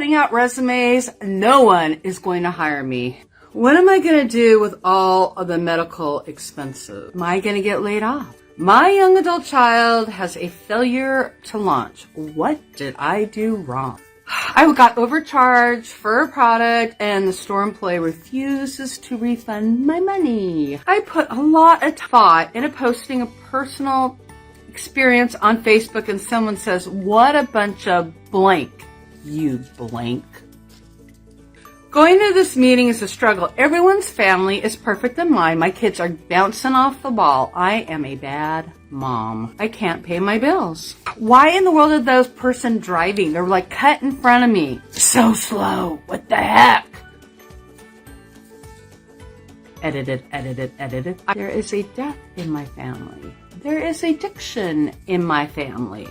putting out resumes. No one is going to hire me. What am I going to do with all of the medical expenses? Am I going to get laid off? My young adult child has a failure to launch. What did I do wrong? I got overcharged for a product and the store employee refuses to refund my money. I put a lot of thought into posting a personal experience on Facebook and someone says, what a bunch of blank, you blank. Going to this meeting is a struggle. Everyone's family is perfect than mine. My kids are bouncing off the ball. I am a bad mom. I can't pay my bills. Why in the world is those person driving? They're like cut in front of me. So slow. What the heck? Edited. There is a death in my family. There is addiction in my family.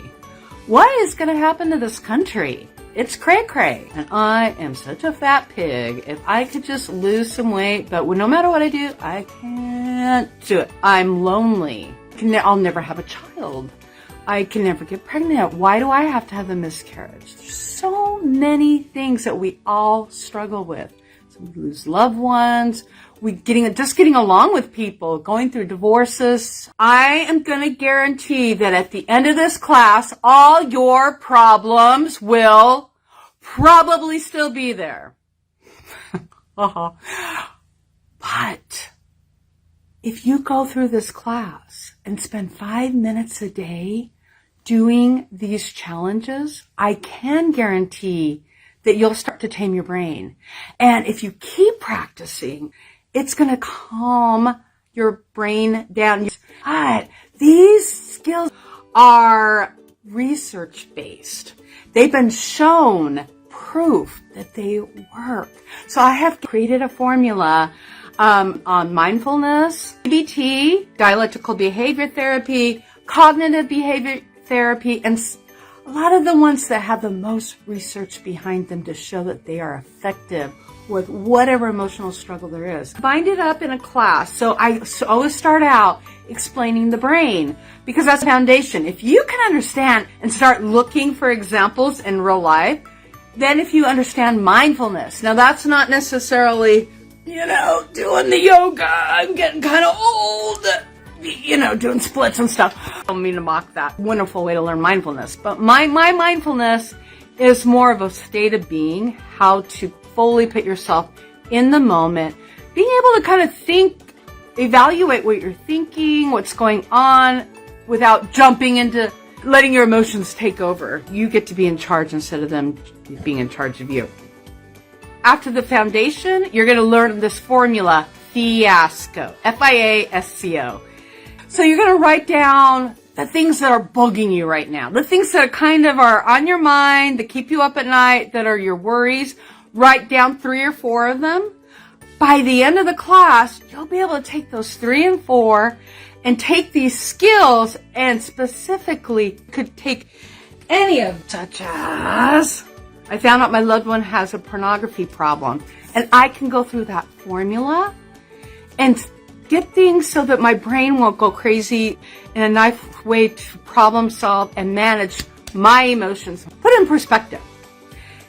What is going to happen to this country? It's cray-cray, and I am such a fat pig. If I could just lose some weight, but no matter what I do, I can't do it. I'm lonely. I'll never have a child. I can never get pregnant. Why do I have to have a miscarriage? There's so many things that we all struggle with. So we lose loved ones. Just getting along with people, going through divorces. I am going to guarantee that at the end of this class, all your problems will probably still be there. But if you go through this class and spend 5 minutes a day doing these challenges, I can guarantee that you'll start to tame your brain. And if you keep practicing, it's going to calm your brain down. But these skills are research-based. They've been shown proof that they work. So I have created a formula on mindfulness, CBT, dialectical behavior therapy, cognitive behavior therapy, and a lot of the ones that have the most research behind them to show that they are effective with whatever emotional struggle there is. Bind it up in a class. So I always start out explaining the brain because that's the foundation. If you can understand and start looking for examples in real life, then if you understand mindfulness, now that's not necessarily, doing the yoga. I'm getting kind of old, doing splits and stuff. I don't mean to mock that. Wonderful way to learn mindfulness. But my mindfulness is more of a state of being, how to fully put yourself in the moment, being able to kind of think, evaluate what you're thinking, what's going on, without jumping into letting your emotions take over. You get to be in charge instead of them being in charge of you. After the foundation, you're going to learn this formula, FIASCO, FIASCO. So you're going to write down the things that are bugging you right now, the things that kind of are on your mind, that keep you up at night, that are your worries. Write down 3 or 4 of them. By the end of the class, you'll be able to take those 3 and 4 and take these skills and specifically could take any of them, such as I found out my loved one has a pornography problem, and I can go through that formula and get things so that my brain won't go crazy in a nice way to problem solve and manage my emotions. Put it in perspective.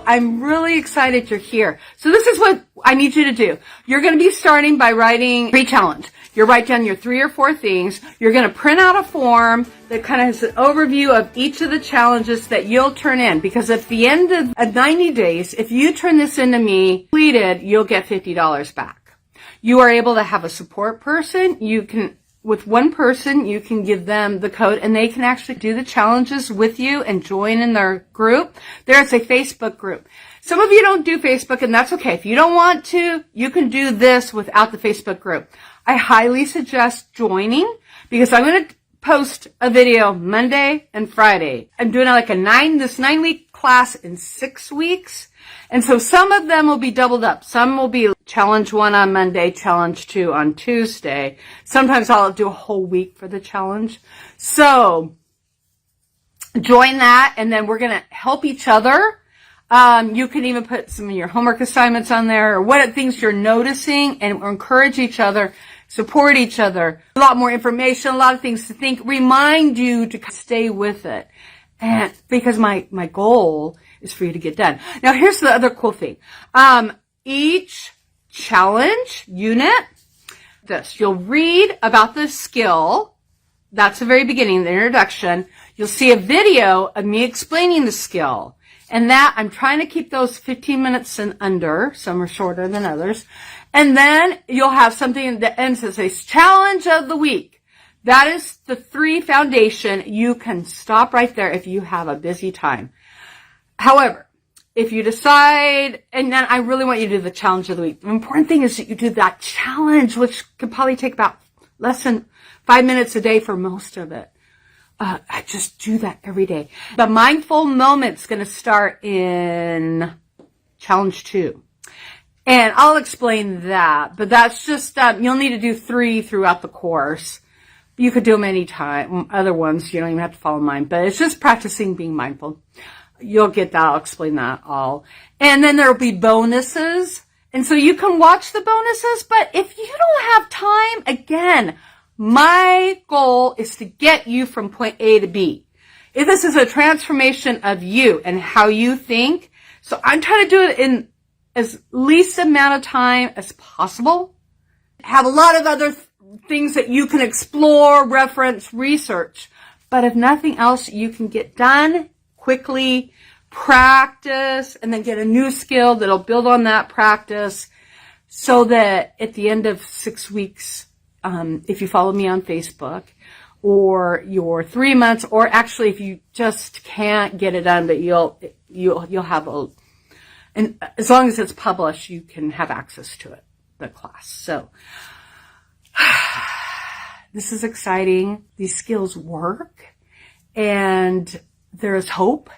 I'm really excited you're here. So this is what I need you to do. You're going to be starting by writing pre-challenge. You write down your 3 or 4 things. You're going to print out a form that kind of has an overview of each of the challenges that you'll turn in. Because at the end of 90 days, if you turn this into me completed, you'll get $50 back. You are able to have a support person. With one person, you can give them the code and they can actually do the challenges with you and join in their group. There's a Facebook group. Some of you don't do Facebook, and that's okay. If you don't want to, you can do this without the Facebook group. I highly suggest joining because I'm going to post a video Monday and Friday. I'm doing like this 9-week class in 6 weeks. And so some of them will be doubled up. Some will be challenge 1 on Monday, challenge 2 on Tuesday. Sometimes I'll do a whole week for the challenge. So join that, and then we're going to help each other. You can even put some of your homework assignments on there or what things you're noticing, and encourage each other, support each other. A lot more information, a lot of things to think, remind you to stay with it. And because my goal is for you to get done. Now, here's the other cool thing. Each challenge unit, you'll read about the skill. That's the very beginning, the introduction. You'll see a video of me explaining the skill. And that, I'm trying to keep those 15 minutes and under. Some are shorter than others. And then you'll have something that ends as a challenge of the week. That is the 3 foundation. You can stop right there if you have a busy time. However, if you decide, and then I really want you to do the challenge of the week. The important thing is that you do that challenge, which could probably take about less than 5 minutes a day for most of it. I just do that every day. The mindful moment's going to start in challenge 2. And I'll explain that, but that's just, you'll need to do 3 throughout the course. You could do them anytime. Other ones, you don't even have to follow mine, but it's just practicing being mindful. You'll get that. I'll explain that all. And then there'll be bonuses. And so you can watch the bonuses, but if you don't have time, again, my goal is to get you from point A to B. If this is a transformation of you and how you think, so I'm trying to do it in as least amount of time as possible. Have a lot of other things that you can explore, reference, research. But if nothing else, you can get done quickly, practice, and then get a new skill that'll build on that practice so that at the end of 6 weeks, if you follow me on Facebook, or your 3 months, or actually if you just can't get it done, but you'll have and as long as it's published, you can have access to it, the class. So this is exciting. These skills work, and there is hope.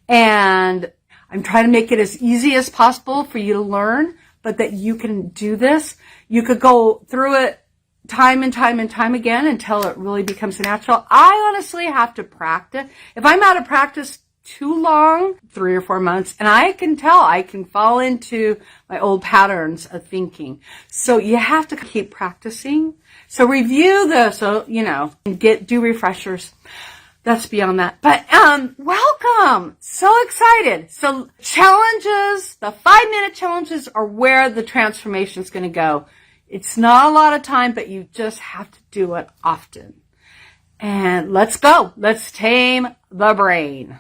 And I'm trying to make it as easy as possible for you to learn, but that you can do this. You could go through it time and time and time again until it really becomes natural. I honestly have to practice. If I'm out of practice too long, 3 or 4 months, and I can tell I can fall into my old patterns of thinking. So you have to keep practicing. So review this, so, and do refreshers. That's beyond that. But, welcome. So excited. So challenges, the 5-minute challenges are where the transformation is going to go. It's not a lot of time, but you just have to do it often. And let's go. Let's tame the brain.